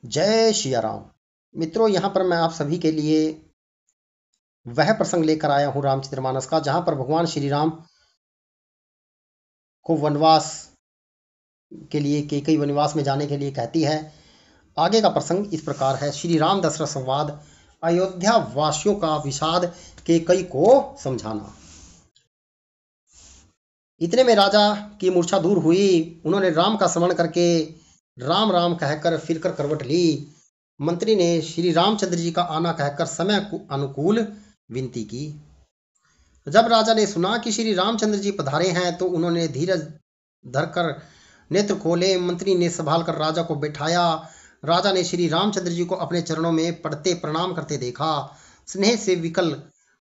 जय सिया राम। मित्रों, यहाँ पर मैं आप सभी के लिए वह प्रसंग लेकर आया हूँ रामचरितमानस का, जहाँ पर भगवान श्री राम को वनवास के लिए कैकई वनवास में जाने के लिए कहती है। आगे का प्रसंग इस प्रकार है। श्री राम दशरथ संवाद। अयोध्या वासियों का विषाद, कैकई को समझाना। इतने में राजा की मूर्छा दूर हुई। उन्होंने राम का स्मरण करके राम राम कहकर फिरकर करवट ली। मंत्री ने श्री रामचंद्र जी का आना कहकर समय अनुकूल विनती की। जब राजा ने सुना कि श्री रामचंद्र जी पधारे हैं तो उन्होंने धीरज धरकर नेत्र खोले। मंत्री ने संभाल कर राजा को बैठाया। राजा ने श्री रामचंद्र जी को अपने चरणों में पड़ते प्रणाम करते देखा। स्नेह से विकल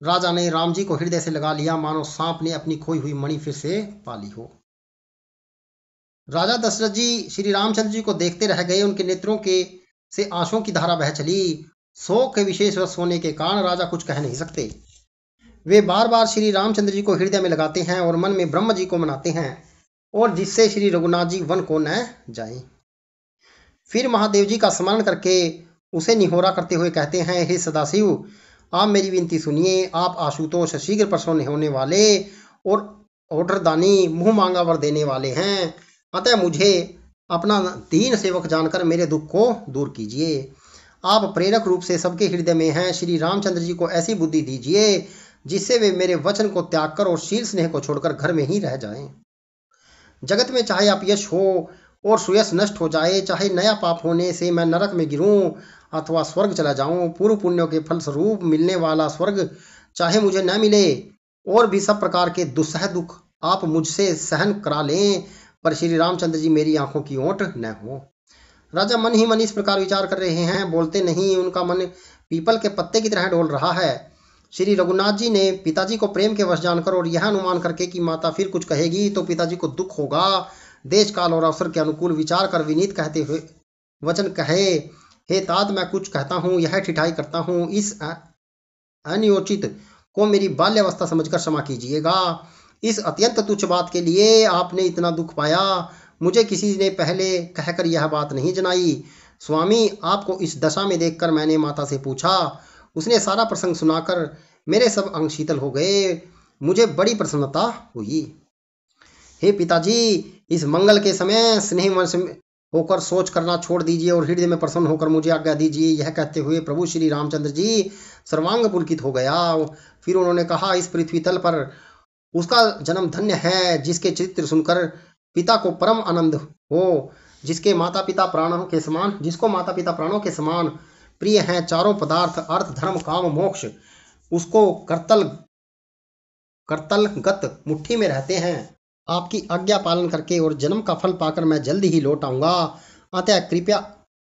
राजा ने राम जी को हृदय से लगा लिया, मानो सांप ने अपनी खोई हुई मणि फिर से पाली हो। राजा दशरथ जी श्री रामचंद्र जी को देखते रह गए। उनके नेत्रों के से आंसुओं की धारा बह चली। शोक के विशेष रस होने के कारण राजा कुछ कह नहीं सकते। वे बार बार श्री रामचंद्र जी को हृदय में लगाते हैं और मन में ब्रह्म जी को मनाते हैं, और जिससे श्री रघुनाथ जी वन को न जाएं। फिर महादेव जी का स्मरण करके उसे निहोरा करते हुए कहते हैं, हे सदाशिव, आप मेरी विनती सुनिए। आप आशुतोष शीघ्र प्रसन्न होने वाले और ओढ़रदानी मुंह मांगा वर देने वाले हैं। अतः मुझे अपना दीन सेवक जानकर मेरे दुख को दूर कीजिए। आप प्रेरक रूप से सबके हृदय में हैं। श्री रामचंद्र जी को ऐसी बुद्धि दीजिए जिससे वे मेरे वचन को त्याग कर और शील स्नेह को छोड़कर घर में ही रह जाएं। जगत में चाहे अपयश हो और सुयश नष्ट हो जाए, चाहे नया पाप होने से मैं नरक में गिरूं अथवा स्वर्ग चला जाऊं, पूर्व पुण्यों के फल स्वरूप मिलने वाला स्वर्ग चाहे मुझे न मिले, और भी सब प्रकार के दुस्सह दुख आप मुझसे सहन करा लें, पर श्री रामचंद्र जी मेरी आंखों की ओट न हो। राजा मन ही मन इस प्रकार विचार कर रहे हैं, बोलते नहीं। उनका मन पीपल के पत्ते की तरह डोल रहा है। श्री रघुनाथ जी ने पिताजी को प्रेम के वश जानकर और यह अनुमान करके कि माता फिर कुछ कहेगी तो पिताजी को दुख होगा, देश काल और अवसर के अनुकूल विचार कर विनीत कहते हुए वचन कहे, हे तात, मैं कुछ कहता हूँ, यह ठिठाई करता हूँ। इस अनियोचित को मेरी बाल्यावस्था समझकर क्षमा कीजिएगा। इस अत्यंत तुच्छ बात के लिए आपने इतना दुख पाया। मुझे किसी ने पहले कहकर यह बात नहीं जनाई। स्वामी, आपको इस दशा में देखकर मैंने माता से पूछा। उसने सारा प्रसंग सुनाकर मेरे सब अंग शीतल हो गए। मुझे बड़ी प्रसन्नता हुई। हे पिताजी, इस मंगल के समय स्नेहवश होकर सोच करना छोड़ दीजिए और हृदय में प्रसन्न होकर मुझे आज्ञा दीजिए। यह कहते हुए प्रभु श्री रामचंद्र जी सर्वांग पुलकित हो गया। फिर उन्होंने कहा, इस पृथ्वी तल पर उसका जन्म धन्य है जिसके चरित्र सुनकर पिता को परम आनंद हो, जिसको माता पिता प्राणों के समान प्रिय हैं चारों पदार्थ, अर्थ धर्म काम मोक्ष उसको करतलगत मुट्ठी में रहते हैं। आपकी आज्ञा पालन करके और जन्म का फल पाकर मैं जल्दी ही लौट आऊंगा। अतः कृपया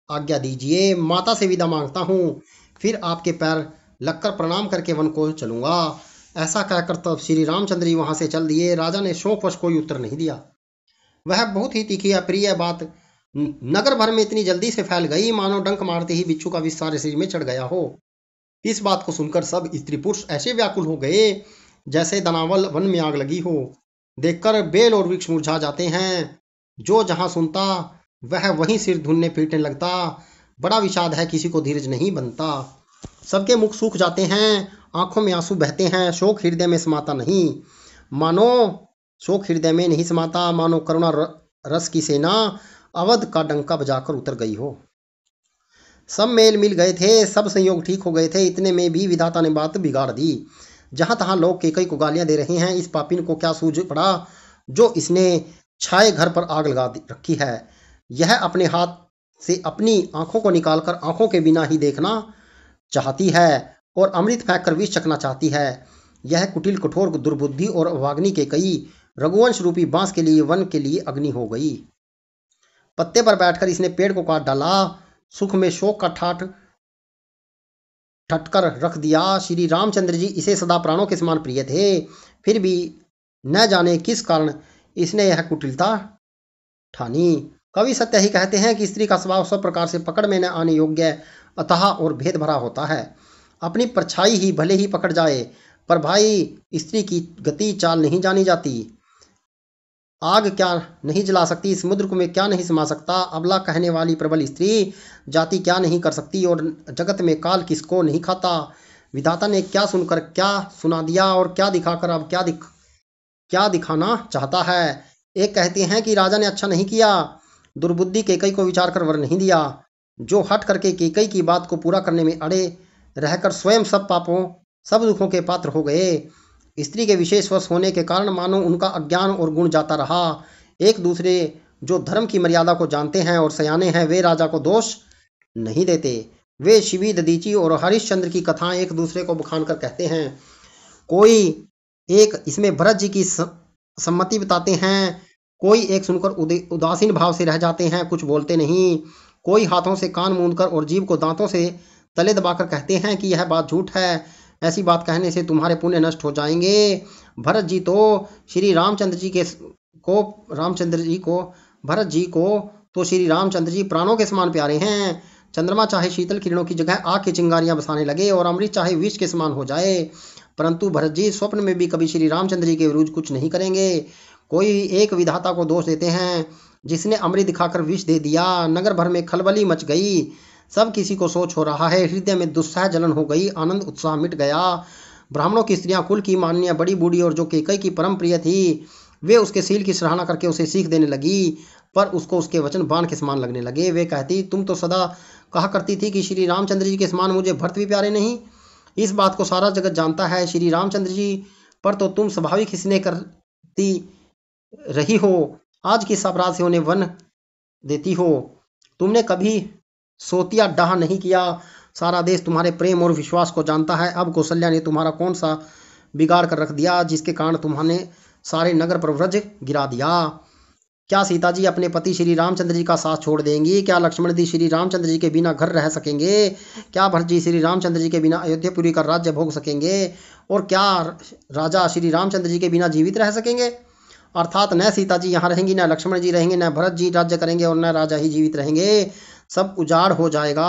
आज्ञा दीजिए। माता से विदा मांगता हूँ, फिर आपके पैर लगकर प्रणाम करके वन को चलूंगा। ऐसा कहकर तब श्री रामचंद्र जी वहां से चल दिए। राजा ने शोकवश कोई उत्तर नहीं दिया। वह बहुत ही तीखी अप्रिय बात नगर भर में इतनी जल्दी से फैल गई, मानो डंक मारते ही बिच्छू का विष सारे शरीर में चढ़ गया हो। इस बात को सुनकर सब स्त्री पुरुष ऐसे व्याकुल हो गए जैसे दनावल वन में आग लगी हो। देखकर बेल और वृक्ष मुरझा जाते हैं। जो जहां सुनता वह वहीं सिर धुनने पीटने लगता। बड़ा विषाद है, किसी को धीरज नहीं बनता। सबके मुख सूख जाते हैं, आंखों में आंसू बहते हैं। शोक हृदय में समाता नहीं मानो करुणा रस की सेना अवध का डंका बजाकर उतर गई हो। सब मेल मिल गए थे, सब संयोग ठीक हो गए थे। इतने में भी विधाता ने बात बिगाड़ दी। जहां तहां लोग कैकई को गालियां दे रहे हैं। इस पापिन को क्या सूझ पड़ा जो इसने छाए घर पर आग लगा रखी है। यह अपने हाथ से अपनी आंखों को निकालकर आंखों के बिना ही देखना चाहती है और अमृत फेंक कर विष चखना चाहती है। यह कुटिल कठोर दुर्बुद्धि और अभाग्नि के कई रघुवंश रूपी बांस के लिए वन के लिए अग्नि हो गई। पत्ते पर बैठकर इसने पेड़ को काट डाला। सुख में शोक का ठटकर रख दिया। श्री रामचंद्र जी इसे सदा प्राणों के समान प्रिय थे, फिर भी न जाने किस कारण इसने यह कुटिलता ठानी। कवि सत्य ही कहते हैं कि स्त्री का स्वभाव सब प्रकार से पकड़ में न आने योग्य अतः और भेद भरा होता है। अपनी परछाई ही भले ही पकड़ जाए, पर भाई स्त्री की गति चाल नहीं जानी जाती। आग क्या नहीं जला सकती, समुद्र को में क्या नहीं समा सकता, अबला कहने वाली प्रबल स्त्री जाति क्या नहीं कर सकती, और जगत में काल किसको नहीं खाता। विधाता ने क्या सुनकर क्या सुना दिया, और क्या दिखाकर अब क्या दिखाना चाहता है। एक कहते हैं कि राजा ने अच्छा नहीं किया, दुर्बुद्धि केकई को विचार कर वर नहीं दिया। जो हट करके केकई की बात को पूरा करने में अड़े रहकर स्वयं सब पापों सब दुखों के पात्र हो गए। स्त्री के विशेष वश होने के कारण मानो उनका अज्ञान और गुण जाता रहा। एक दूसरे जो धर्म की मर्यादा को जानते हैं और सयाने हैं, वे राजा को दोष नहीं देते। वे शिवी ददीची और हरिश्चंद्र की कथाएं एक दूसरे को बखान कर कहते हैं। कोई एक इसमें भरत जी की सम्मति बताते हैं, कोई एक सुनकर उदासीन भाव से रह जाते हैं, कुछ बोलते नहीं। कोई हाथों से कान मूंदकर और जीभ को दांतों से तले दबाकर कहते हैं कि यह बात झूठ है, ऐसी बात कहने से तुम्हारे पुण्य नष्ट हो जाएंगे। भरत जी तो श्री रामचंद्र जी तो श्री रामचंद्र जी प्राणों के समान प्यारे हैं। चंद्रमा चाहे शीतल किरणों की जगह आग की चिंगारियां बसाने लगे और अमृत चाहे विष के समान हो जाए, परंतु भरत जी स्वप्न में भी कभी श्री रामचंद्र जी के विरुद्ध कुछ नहीं करेंगे। कोई एक विधाता को दोष देते हैं, जिसने अमृत दिखाकर विष दे दिया। नगर भर में खलबली मच गई, सब किसी को सोच हो रहा है, हृदय में दुस्सह जलन हो गई, आनंद उत्साह मिट गया। ब्राह्मणों की स्त्रियां कुल की मान्या बड़ी बूढ़ी और जो केकई की परम प्रिय थी, वे उसके सील की सराहना करके उसे सीख देने लगी, पर उसको उसके वचन बाण के समान लगने लगे। वे कहती, तुम तो सदा कहा करती थी कि श्री रामचंद्र जी के समान मुझे भरत भी प्यारे नहीं। इस बात को सारा जगत जानता है। श्री रामचंद्र जी पर तो तुम स्वाभाविक स्नेह करती रही हो, आज किस अपराध से उन्हें वन देती हो। तुमने कभी सोतिया डाह नहीं किया, सारा देश तुम्हारे प्रेम और विश्वास को जानता है। अब कौशल्या ने तुम्हारा कौन सा बिगाड़ कर रख दिया, जिसके कारण तुम्हारे सारे नगर पर व्रज गिरा दिया। क्या सीता जी अपने पति श्री रामचंद्र जी का साथ छोड़ देंगी? क्या लक्ष्मण जी श्री रामचंद्र जी के बिना घर रह सकेंगे? क्या भरत जी श्री रामचंद्र जी के बिना अयोध्यापुरी का राज्य भोग सकेंगे? और क्या राजा श्री रामचंद्र जी के बिना जीवित रह सकेंगे? अर्थात न सीता जी यहाँ रहेंगी, न लक्ष्मण जी रहेंगे, न भरत जी राज्य करेंगे और न राजा ही जीवित रहेंगे, सब उजाड़ हो जाएगा।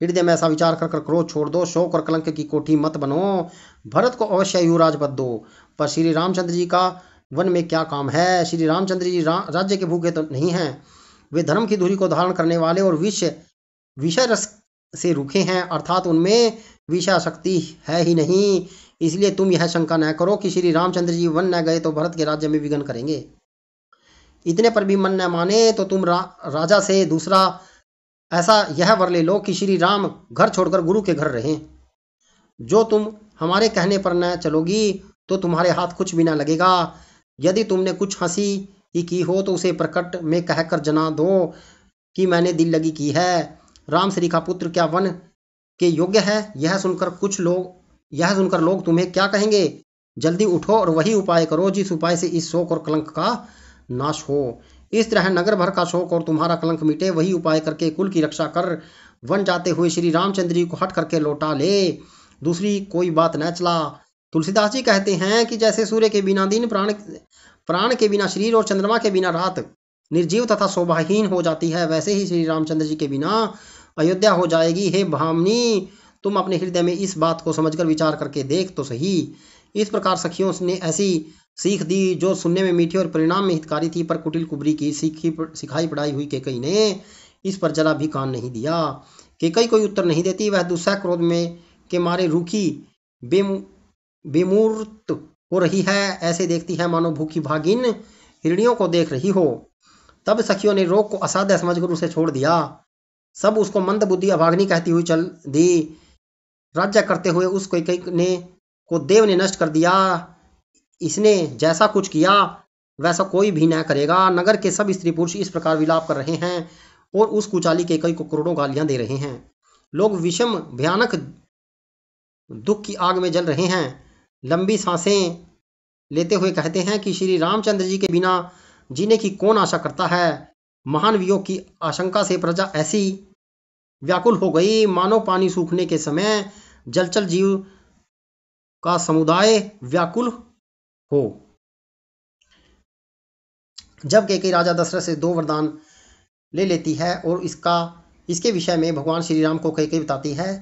हृदय में ऐसा विचार कर क्रोध छोड़ दो, शोक और कलंक की कोठी मत बनो। भरत को अवश्य युवराज पद दो, पर श्री रामचंद्र जी का वन में क्या काम है? श्री रामचंद्र जी राज्य के भूखे तो नहीं हैं, वे धर्म की धुरी को धारण करने वाले और विषय रस से रूखे हैं, अर्थात उनमें विषय शक्ति है ही नहीं। इसलिए तुम यह शंका न करो कि श्री रामचंद्र जी वन न गए तो भरत के राज्य में विघ्न करेंगे। इतने पर भी मन न माने तो तुम राजा से दूसरा ऐसा यह वर ले लो कि श्री राम घर छोड़कर गुरु के घर रहें। जो तुम हमारे कहने पर न चलोगी तो तुम्हारे हाथ कुछ भी न लगेगा। यदि तुमने कुछ हंसी ही की हो तो उसे प्रकट में कहकर जना दो कि मैंने दिल लगी की है। राम श्री का पुत्र क्या वन के योग्य है? यह सुनकर लोग तुम्हें क्या कहेंगे? जल्दी उठो और वही उपाय करो जिस उपाय से इस शोक और कलंक का नाश हो। इस तरह नगर भर का शोक और तुम्हारा कलंक मिटे। वही उपाय करके कुल की रक्षा कर वन जाते हुए श्री रामचंद्र जी को हट करके लौटा ले, दूसरी कोई बात न चला। तुलसीदास जी कहते हैं कि जैसे सूर्य के बिना दिन, प्राण के बिना शरीर और चंद्रमा के बिना रात निर्जीव तथा शोभाहीन हो जाती है, वैसे ही श्री रामचंद्र जी के बिना अयोध्या हो जाएगी। हे भामिनी, तुम अपने हृदय में इस बात को समझकर विचार करके देख तो सही। इस प्रकार सखियों ने ऐसी सीख दी जो सुनने में मीठी और परिणाम में हितकारी थी, पर कुटिल कुबरी की सिखाई पढ़ाई हुई केकई ने इस पर जरा भी कान नहीं दिया। केकई कोई उत्तर नहीं देती, वह दुस्सह क्रोध में के मारे रूखी बेमूर्त हो रही है, ऐसे देखती है मानो भूखी भागिन हिरणियों को देख रही हो। तब सखियों ने रोग को असाध्य समझकर उसे छोड़ दिया। सब उसको मंद बुद्धि अभागिनी कहती हुई चल दी। राज्य करते हुए उस को देव ने नष्ट कर दिया। इसने जैसा कुछ किया वैसा कोई भी न करेगा। नगर के सब स्त्री पुरुष इस प्रकार विलाप कर रहे हैं और उस कुचाली केकई को करोड़ों गालियां दे रहे हैं। लोग विषम भयानक दुख की आग में जल रहे हैं। लंबी सांसें लेते हुए कहते हैं कि श्री रामचंद्र जी के बिना जीने की कौन आशा करता है। महान वियोग की आशंका से प्रजा ऐसी व्याकुल हो गई मानो पानी सूखने के समय जलचर जीव का समुदाय व्याकुल हो। जब केकई राजा दशरथ से 2 वरदान ले लेती है और इसके विषय में भगवान श्री राम को केकई बताती है,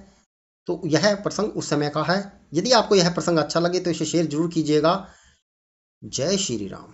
तो यह प्रसंग उस समय का है। यदि आपको यह प्रसंग अच्छा लगे तो इसे शेयर जरूर कीजिएगा। जय श्री राम।